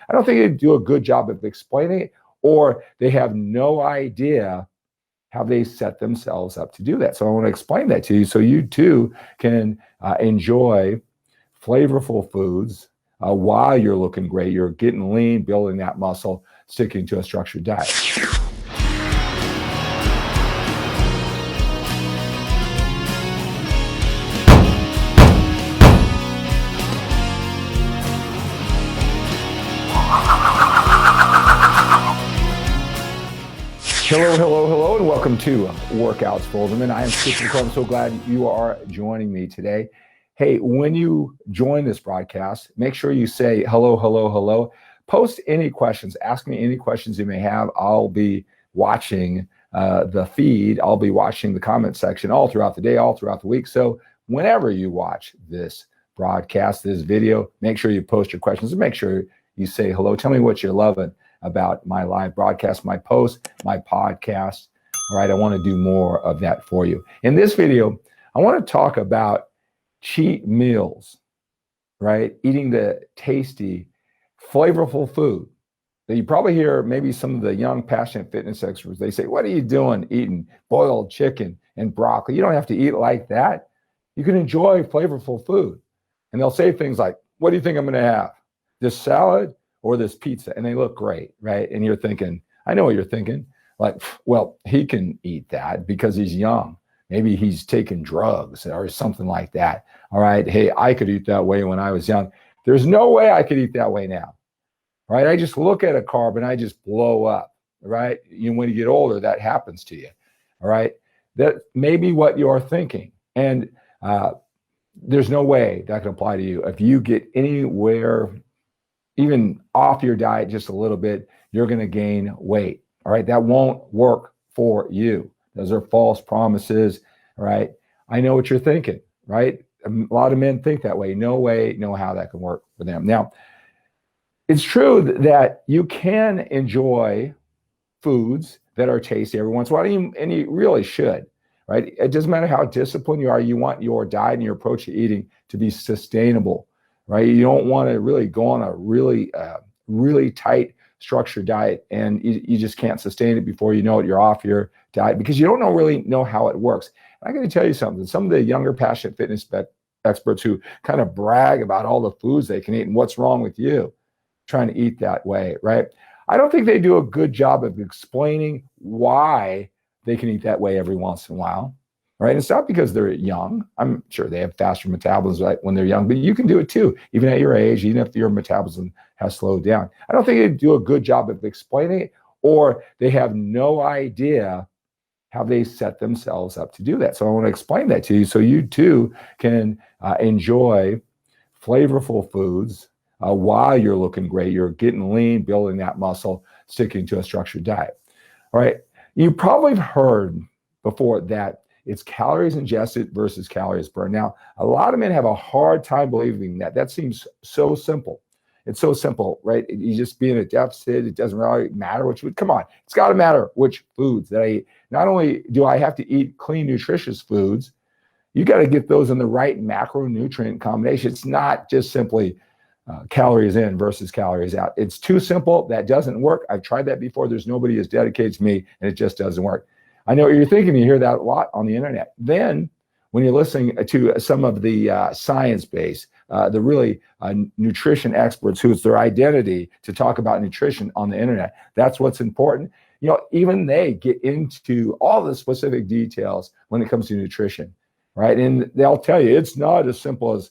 I don't think they do a good job of explaining it, or they have no idea how they set themselves up to do that. So I want to explain that to you so you too can enjoy flavorful foods while you're looking great. You're getting lean, building that muscle, sticking to a structured diet. Hello, and welcome to Workouts for Older Men. I am Chris McCall. I'm so glad you are joining me today. Hey, when you join this broadcast, make sure you say hello. Post any questions. Ask me any questions you may have. I'll be watching the feed. I'll be watching the comment section all throughout the day, all throughout the week. So whenever you watch this broadcast, this video, make sure you post your questions and make sure you say hello. Tell me what you're loving about my live broadcast, my post, my podcast. All right, I want to do more of that for you. In this video, I want to talk about cheat meals, right? Eating the tasty, flavorful food that you probably hear maybe some of the young, passionate fitness experts, they say, what are you doing eating boiled chicken and broccoli? You don't have to eat like that. You can enjoy flavorful food. And they'll say things like, what do you think I'm going to have? This salad or this pizza? And they look great, right? And you're thinking, I know what you're thinking. Like, well, he can eat that because he's young. Maybe he's taking drugs or something like that. All right. Hey, I could eat that way when I was young. There's no way I could eat that way now. Right. I just look at a carb and I just blow up. Right. When you get older, that happens to you. All right. That may be what you're thinking. And there's no way that can apply to you. If you get anywhere, even off your diet just a little bit, you're going to gain weight. All right. That won't work for you. Those are false promises. All right. I know what you're thinking, right? A lot of men think that way. No way, no how that can work for them. Now, it's true that you can enjoy foods that are tasty every once in a while, and you really should, right? It doesn't matter how disciplined you are. You want your diet and your approach to eating to be sustainable, right? You don't want to really go on a really tight structured diet and you just can't sustain it before you know it. You're off your diet because you don't really know how it works. And I'm going to tell you something. Some of the younger, passionate fitness experts who kind of brag about all the foods they can eat and what's wrong with you trying to eat that way, right? I don't think they do a good job of explaining why they can eat that way every once in a while. Right? It's not because they're young. I'm sure they have faster metabolism right, when they're young, but you can do it too, even at your age, even if your metabolism has slowed down. I don't think they do a good job of explaining it, or they have no idea how they set themselves up to do that. So I want to explain that to you so you too can enjoy flavorful foods while you're looking great. You're getting lean, building that muscle, sticking to a structured diet. All right. You probably have heard before that it's calories ingested versus calories burned. Now, a lot of men have a hard time believing that. That seems so simple. It's so simple, right? You just be in a deficit. It doesn't really matter which food. Come on, it's got to matter which foods that I eat. Not only do I have to eat clean, nutritious foods, you got to get those in the right macronutrient combination. It's not just simply calories in versus calories out. It's too simple. That doesn't work. I've tried that before. There's nobody as dedicated to me, and it just doesn't work. I know what you're thinking. You hear that a lot on the internet. Then when you're listening to some of the science-based, the really nutrition experts who it's their identity to talk about nutrition on the internet, that's what's important. Even they get into all the specific details when it comes to nutrition, right? And they'll tell you it's not as simple as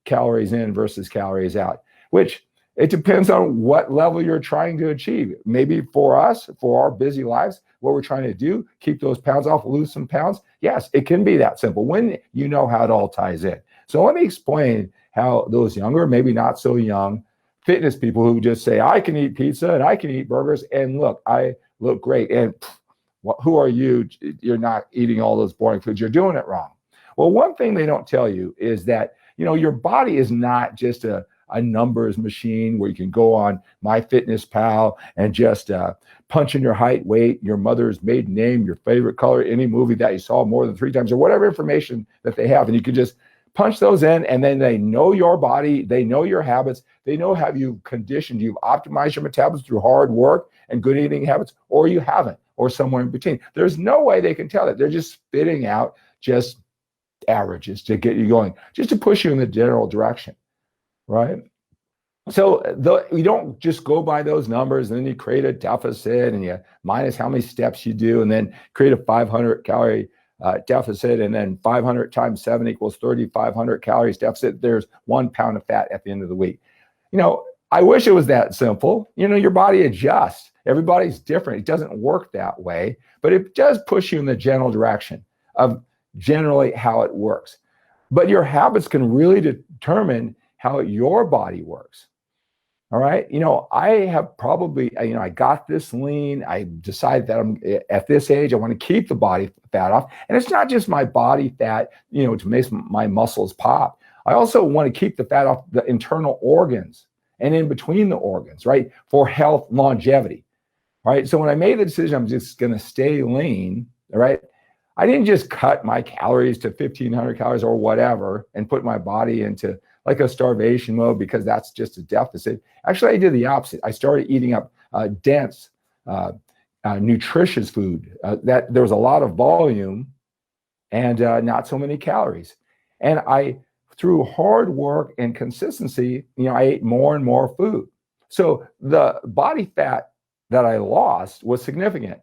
calories in versus calories out, which it depends on what level you're trying to achieve. Maybe for us, for our busy lives, what we're trying to do, keep those pounds off, lose some pounds. Yes, it can be that simple when you know how it all ties in. So let me explain how those younger, maybe not so young, fitness people who just say, I can eat pizza and I can eat burgers and look, I look great. And who are you? You're not eating all those boring foods. You're doing it wrong. Well, one thing they don't tell you is that, your body is not just a numbers machine where you can go on MyFitnessPal and just punch in your height, weight, your mother's maiden name, your favorite color, any movie that you saw more than 3 times, or whatever information that they have. And you can just punch those in, and then they know your body, they know your habits, they know how you've conditioned, you've optimized your metabolism through hard work and good eating habits, or you haven't, or somewhere in between. There's no way they can tell that. They're just spitting out just averages to get you going, just to push you in the general direction, right? So you don't just go by those numbers and then you create a deficit and you minus how many steps you do and then create a 500 calorie deficit, and then 500 times 7 equals 3,500 calories deficit. There's 1 pound of fat at the end of the week. I wish it was that simple. Your body adjusts. Everybody's different. It doesn't work that way, but it does push you in the general direction of generally how it works. But your habits can really determine how your body works. All right. I have probably, I got this lean. I decided that I'm at this age, I want to keep the body fat off. And it's not just my body fat, to make my muscles pop. I also want to keep the fat off the internal organs and in between the organs, right? For health, longevity, right? So when I made the decision, I'm just going to stay lean, all right? I didn't just cut my calories to 1,500 calories or whatever and put my body into like a starvation mode because that's just a deficit. Actually, I did the opposite. I started eating up dense, nutritious food that there was a lot of volume and not so many calories. And through hard work and consistency, I ate more and more food. So the body fat that I lost was significant,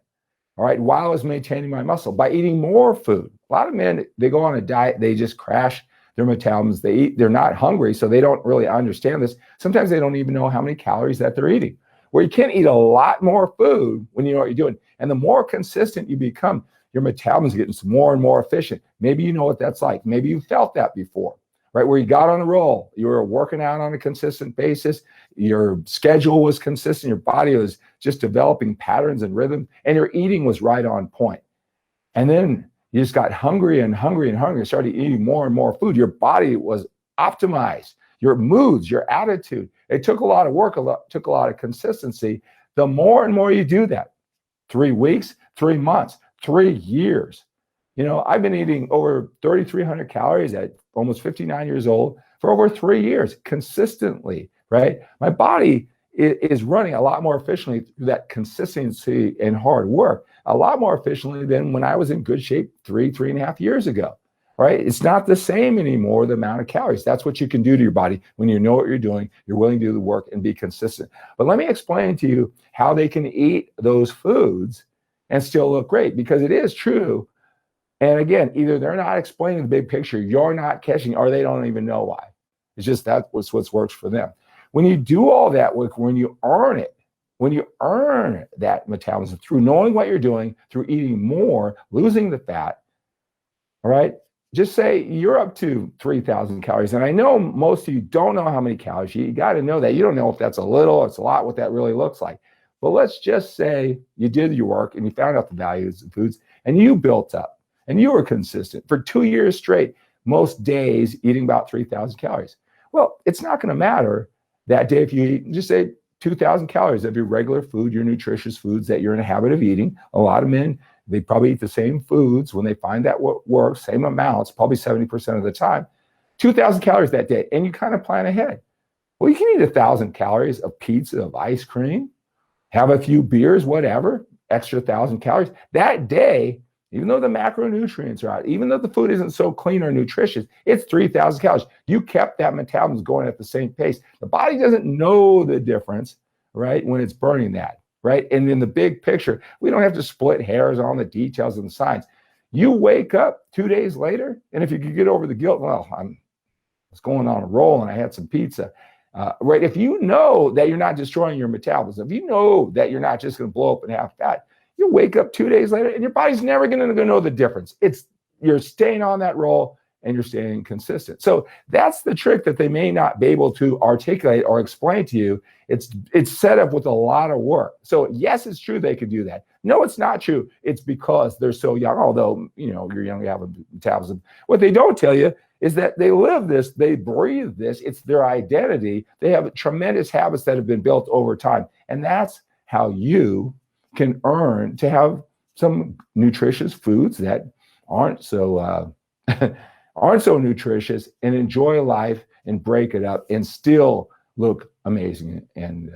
all right, while I was maintaining my muscle by eating more food. A lot of men, they go on a diet, they just crash their metabolism. They're not hungry, so they don't really understand this. Sometimes they don't even know how many calories that they're eating. Where you can eat a lot more food when you know what you're doing. And the more consistent you become, your metabolism is getting more and more efficient. Maybe you know what that's like. Maybe you felt that before, right? Where you got on a roll, you were working out on a consistent basis, your schedule was consistent, your body was just developing patterns and rhythm, and your eating was right on point. And then you just got hungry and hungry and hungry, started eating more and more food. Your body was optimized, your moods, your attitude. It took a lot of work, took a lot of consistency. The more and more you do that, 3 weeks, 3 months, 3 years. I've been eating over 3,300 calories at almost 59 years old for over 3 years consistently, right? My body is running a lot more efficiently through that consistency and hard work, a lot more efficiently than when I was in good shape 3.5 years ago, right? It's not the same anymore, the amount of calories. That's what you can do to your body when you know what you're doing, you're willing to do the work and be consistent. But let me explain to you how they can eat those foods and still look great, because it is true. And again, either they're not explaining the big picture, you're not catching, or they don't even know why. It's just that's what works for them. When you do all that work, when you earn it, when you earn that metabolism through knowing what you're doing, through eating more, losing the fat, all right, just say you're up to 3,000 calories. And I know most of you don't know how many calories you eat. You got to know that. You don't know if that's a little, it's a lot, what that really looks like. But let's just say you did your work and you found out the values of foods and you built up and you were consistent for 2 years straight, most days eating about 3,000 calories. Well, it's not going to matter that day if you eat, just say 2,000 calories of your regular food, your nutritious foods that you're in a habit of eating. A lot of men, they probably eat the same foods when they find that what works, same amounts, probably 70% of the time, 2,000 calories that day. And you kind of plan ahead. Well, you can eat 1,000 calories of pizza, of ice cream, have a few beers, whatever, extra 1,000 calories. That day, even though the macronutrients are out, even though the food isn't so clean or nutritious, it's 3,000 calories. You kept that metabolism going at the same pace. The body doesn't know the difference, right, when it's burning that, right? And in the big picture, we don't have to split hairs on the details and the science. You wake up 2 days later, and if you could get over the guilt, well, I was going on a roll and I had some pizza, right? If you know that you're not destroying your metabolism, if you know that you're not just going to blow up and have fat, you wake up 2 days later and your body's never going to know the difference. You're staying on that roll and you're staying consistent. So that's the trick that they may not be able to articulate or explain to you. It's set up with a lot of work. So yes, it's true they could do that. No, it's not true. It's because they're so young, although, you're young, you have a metabolism. What they don't tell you is that they live this, they breathe this, it's their identity. They have tremendous habits that have been built over time. And that's how you can earn to have some nutritious foods that aren't so aren't so nutritious and enjoy life and break it up and still look amazing and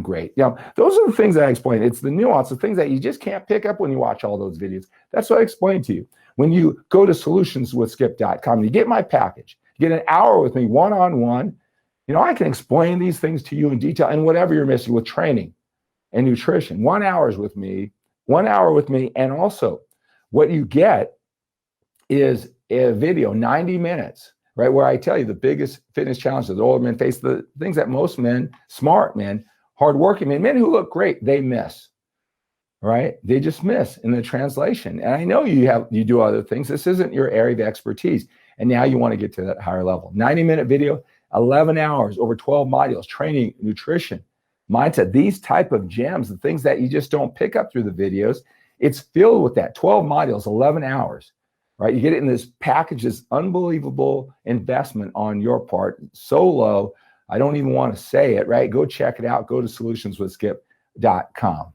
great. Those are the things that I explain. It's the nuance, the things that you just can't pick up when you watch all those videos. That's what I explain to you. When you go to solutionswithskip.com, you get my package. You get an hour with me one-on-one. I can explain these things to you in detail and whatever you're missing with training and nutrition. 1 hour with me, and also what you get is a video, 90 minutes, right, where I tell you the biggest fitness challenges that older men face, the things that most men, smart men, hardworking men, men who look great, they miss, right? They just miss in the translation. And I know you do other things. This isn't your area of expertise. And now you want to get to that higher level. 90-minute video, 11 hours, over 12 modules, training, nutrition, mindset, these type of gems, the things that you just don't pick up through the videos. It's filled with that. 12 modules, 11 hours, right? You get it in this package, this unbelievable investment on your part, so low, I don't even want to say it, right? Go check it out. Go to solutionswithskip.com,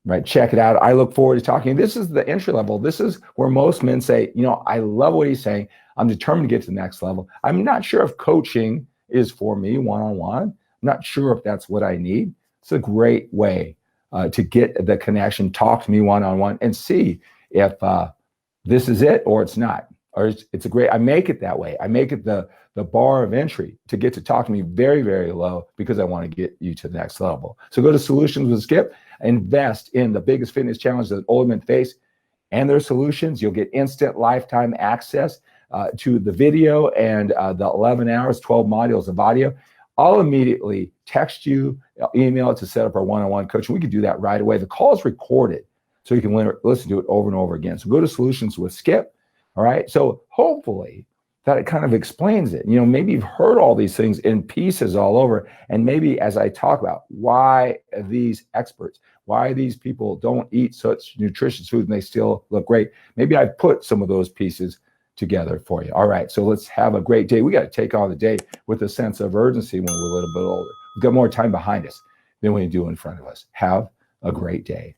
right? Check it out. I look forward to talking. This is the entry level. This is where most men say, I love what he's saying. I'm determined to get to the next level. I'm not sure if coaching is for me one-on-one. I'm not sure if that's what I need. It's a great way to get the connection, talk to me one-on-one and see if this is it or it's not. Or I make it that way. I make it the bar of entry to get to talk to me very, very low because I want to get you to the next level. So go to Solutions with Skip, invest in the biggest fitness challenges that older men face and their solutions. You'll get instant lifetime access to the video and the 11 hours, 12 modules of audio. I'll immediately text you, email it to set up our one-on-one coaching. We can do that right away. The call is recorded, so you can listen to it over and over again. So go to Solutions with Skip. All right. So hopefully that it kind of explains it. Maybe you've heard all these things in pieces all over. And maybe as I talk about why these experts, why these people don't eat such nutritious food and they still look great, maybe I've put some of those pieces together for you. All right. So let's have a great day. We got to take on the day with a sense of urgency when we're a little bit older. We've got more time behind us than we do in front of us. Have a great day.